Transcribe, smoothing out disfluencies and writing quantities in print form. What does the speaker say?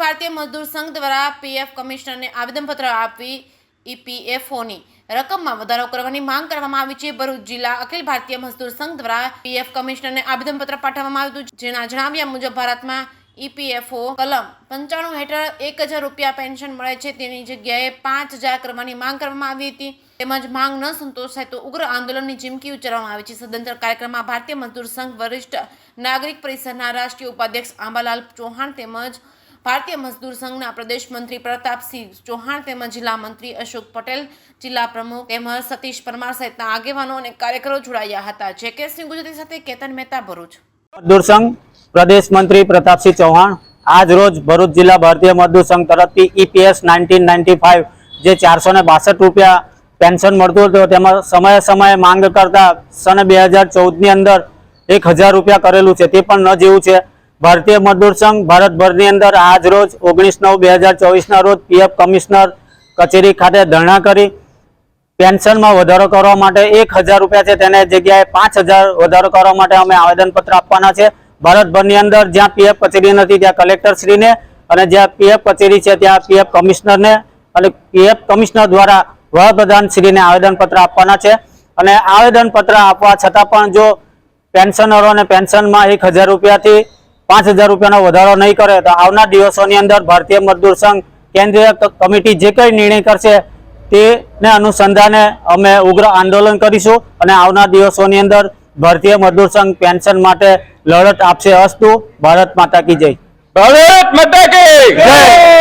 ભારતીય મજદૂર સંઘ દ્વારા પીએફ કમિશનરને આવેદનપત્ર આપી ઈપીએફઓની રકમમાં વધારો કરવાની માંગ કરવામાં આવી છે। ભરૂચ જિલ્લા અખિલ ભારતીય મજદૂર સંઘ દ્વારા પીએફ કમિશનરને આવેદનપત્ર પાઠવવામાં આવ્યું હતું, જેના જણાવ્યા મુજબ ભારતમાં ઈપીએફઓ કલમ 95 હેઠળ 1000 રૂપિયા પેન્શન મળે છે, તેની જગ્યાએ 5000 કરવાની માંગ કરવામાં આવી હતી। તેમજ માંગ ન સંતોષાય તો ઉગ્ર આંદોલનની ચીમકી ઉચ્ચારવામાં આવી છે। સદંતર કાર્યક્રમમાં ભારતીય મજદૂર સંઘ વરિષ્ઠ નાગરિક પરિષદના રાષ્ટ્રીય ઉપાધ્યક્ષ આંબાલાલ ચૌહાણ તેમજ ભારતીય મજદૂર સંઘના પ્રદેશ મંત્રી પ્રતાપસિંહ ચૌહાણ તેમજ જિલ્લા મંત્રી અશોક પટેલ, જિલ્લા પ્રમુખ તેમજ સતીશ પરમાર સહિતના આગેવાનો અને કાર્યકરો જોડાયા હતા। જેકેસી ગુજરાતી સાથે કેતન મહેતા, ભરૂચ। मजदूर संघ प्रदेश मंत्री प्रतापसिंह चौहान आज रोज भरूच जिला भारतीय मजदूर संघ तरफथी ईपीएस 1995 जे 462 રૂપિયા पेन्शन मळतुं हतुं तेमां समय समय मांग करता सन 2014 ની अंदर 1000 રૂપિયા करेलुं छे, ते पण न जेवुं छे। भारतीय मजदूर संघ भारतभरनी अंदर आज रोज 19/9/2024 ना रोज पीएफ कमिश्नर कचेरी खाते धरना करी पेन्शन में वधारो करवा माटे 1000 રૂપિયા छे तेने जग्याए 5000 वधारो करवा माटे अमे आवेदनपत्र आपवाना छे। भारतभरनी अंदर ज्यां पीएफ कचेरी नथी त्यां कलेक्टर श्री ने अने ज्यां पीएफ कचेरी छे त्यां पीएफ कमिश्नर ने अने पीएफ कमिश्नर द्वारा वडाप्रधान श्री ने आवेदनपत्र आपवाना छे। अने आवेदनपत्र आपवा छतां पण जो पेन्शनरोने पेन्शन में 1000 રૂપિયા थी 5000 રૂપિયાનો વધારો नहीं करे तो आवनार दिवसोनी अंदर भारतीय मजदूर संघ केंद्रीय कमिटी जे कई निर्णय करशे तेने अनुसंधाने अमे उग्र आंदोलन करीशुं अने आवनार दिवसोनी अंदर भारतीय मजदूर संघ पेन्शन माटे लड़त आपशे। अस्तु। भारत माता की जय। भारत माता की जय।